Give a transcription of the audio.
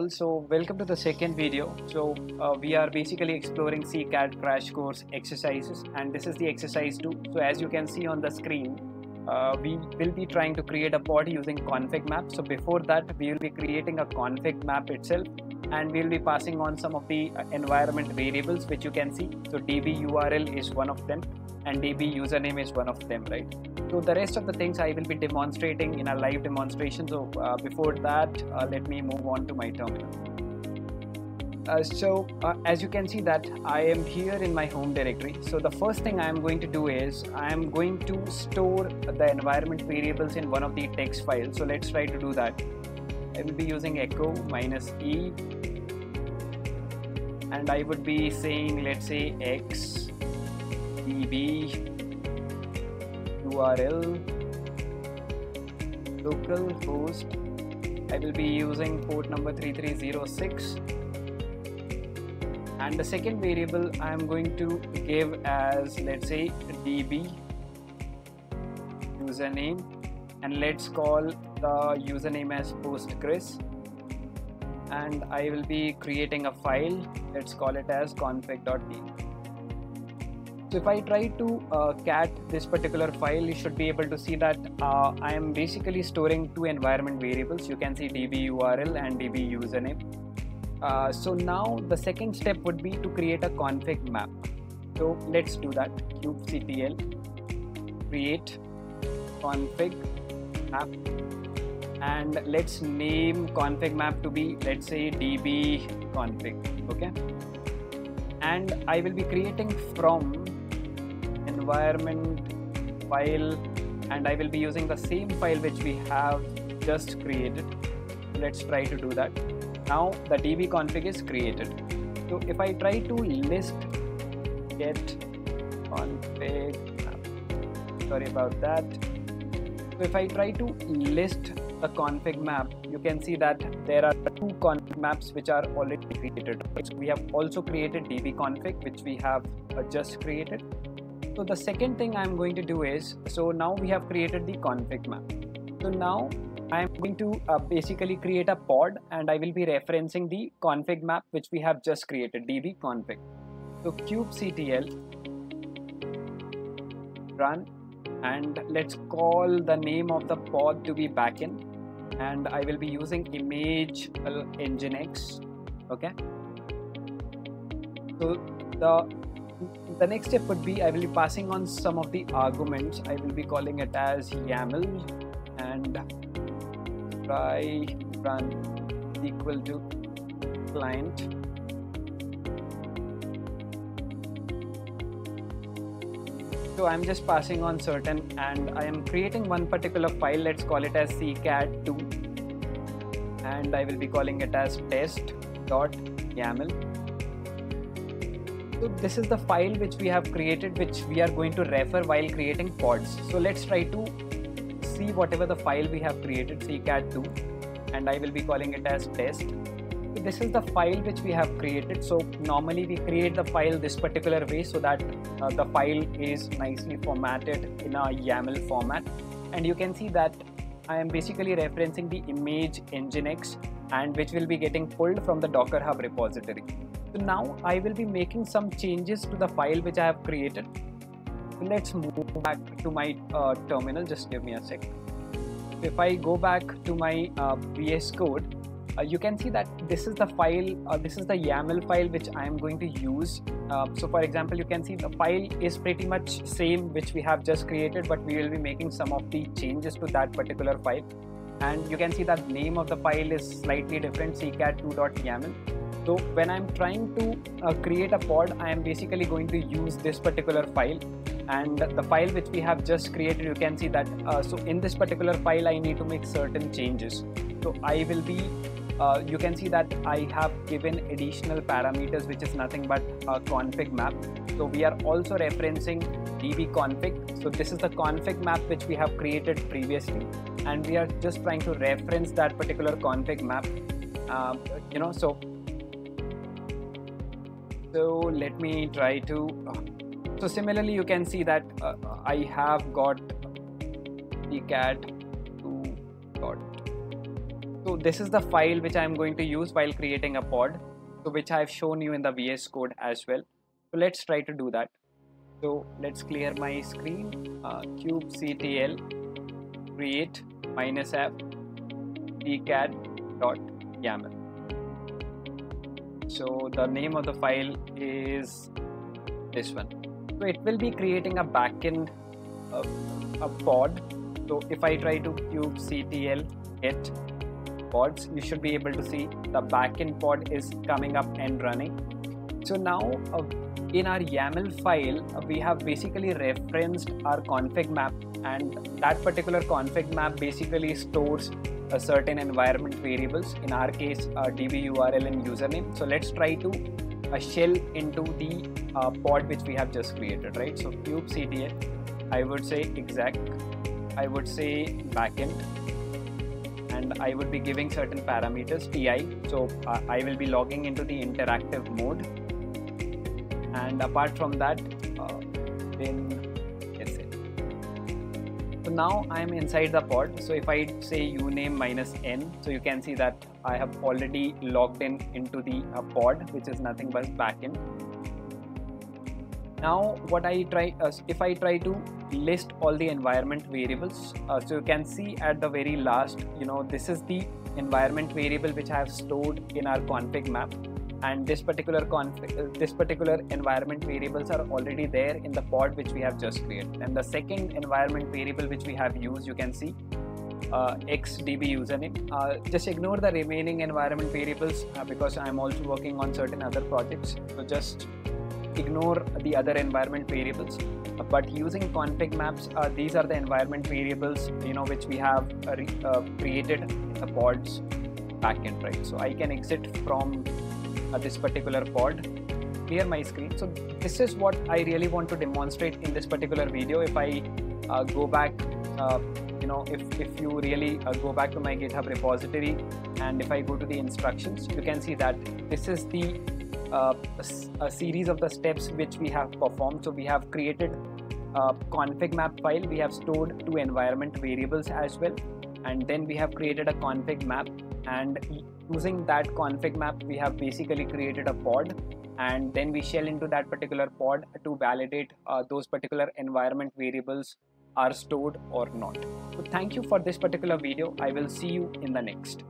all, so welcome to the second video. So we are basically exploring CKAD crash course exercises, and this is the exercise 2. So as you can see on the screen, we will be trying to create a pod using ConfigMap. So before that, we will be creating a config map itself, and we will be passing on some of the environment variables which you can see. So db URL is one of them and db username is one of them, right? So the rest of the things I will be demonstrating in a live demonstration. So before that, let me move on to my terminal. As you can see that I am here in my home directory. So the first thing I am going to do is I am going to store the environment variables in one of the text files. So let's try to do that. I will be using echo -e, and I would be saying, let's say, x db URL localhost. I will be using port number 3306, and the second variable I am going to give as, let's say, db username, and let's call the username as postgres, and I will be creating a file. Let's call it as config.txt. So if I try to cat this particular file, you should be able to see that I am basically storing two environment variables. You can see db URL and db username. So now the second step would be to create a config map. So let's do that. kubectl create config map, and let's name config map to be, let's say, db config. Okay, and I will be creating from environment file, and I will be using the same file which we have just created. Let's try to do that. Now the db config is created. So if I try to list get config map, sorry about that. So if I try to list the config map, you can see that there are two config maps which are already created. So we have also created db config, which we have just created. So the second thing I'm going to do is, so now we have created the config map. So now I'm going to basically create a pod, and I will be referencing the config map which we have just created, db config. So kubectl run, and let's call the name of the pod to be backend, and I will be using image nginx. Okay, so the next step would be I will be passing on some of the arguments. I will be calling it as YAML and try run equal to client. So I'm just passing on certain, and I am creating one particular file. Let's call it as CKAD2, and I will be calling it as test.yaml. So this is the file which we have created, which we are going to refer while creating pods. So let's try to see whatever the file we have created, CKAD2, and I will be calling it as test. So this is the file which we have created. So normally we create the file this particular way so that the file is nicely formatted in a YAML format, and you can see that I am basically referencing the image nginx, and which will be getting pulled from the Docker Hub repository. So now I will be making some changes to the file which I have created. So let's move back to my terminal. Just give me a sec. If I go back to my VS Code, you can see that this is the file, this is the YAML file which I am going to use. So for example, you can see the file is pretty much same which we have just created, but we will be making some of the changes to that particular file. And you can see that name of the file is slightly different, CKAD2.yaml. So when I'm trying to create a pod, I am basically going to use this particular file, and the file which we have just created, you can see that so in this particular file I need to make certain changes. So I will be you can see that I have given additional parameters, which is nothing but a config map. So we are also referencing db config. So this is the config map which we have created previously, and we are just trying to reference that particular config map. So let me try to so similarly you can see that I have got CKAD2 So this is the file which I am going to use while creating a pod, so which I have shown you in the VS Code as well. So let's try to do that. So let's clear my screen, kubectl create -f CKAD.yaml. So the name of the file is this one. So it will be creating a backend, a pod. So if I try to kubectl get pods, you should be able to see the backend pod is coming up and running. So now in our YAML file, we have basically referenced our config map, and that particular config map basically stores a certain environment variables, in our case DB URL and username. So let's try to shell into the pod which we have just created, right? So kubectl, I would say exec, I would say backend, and I would be giving certain parameters ti. So I will be logging into the interactive mode, and apart from that then that's it. So now I am inside the pod. So if I say uname -n, so you can see that I have already logged into the pod, which is nothing but backend. Now what I try, if I try to list all the environment variables, so you can see at the very last, this is the environment variable which I have stored in our config map, and this particular environment variables are already there in the pod which we have just created. And the second environment variable which we have used, you can see xdb username. Just ignore the remaining environment variables because I am also working on certain other projects, so just ignore the other environment variables. But using config maps, these are the environment variables which we have created in the pod's backend, right? So I can exit from this particular pod, clear my screen. So this is what I really want to demonstrate in this particular video. If I go back, if you really go back to my GitHub repository, and if I go to the instructions, you can see that this is the a series of the steps which we have performed. So we have created a config map file, we have stored 2 environment variables as well, and then we have created a config map, and using that config map we have basically created a pod, and then we shell into that particular pod to validate those particular environment variables are stored or not. So thank you for this particular video. I will see you in the next.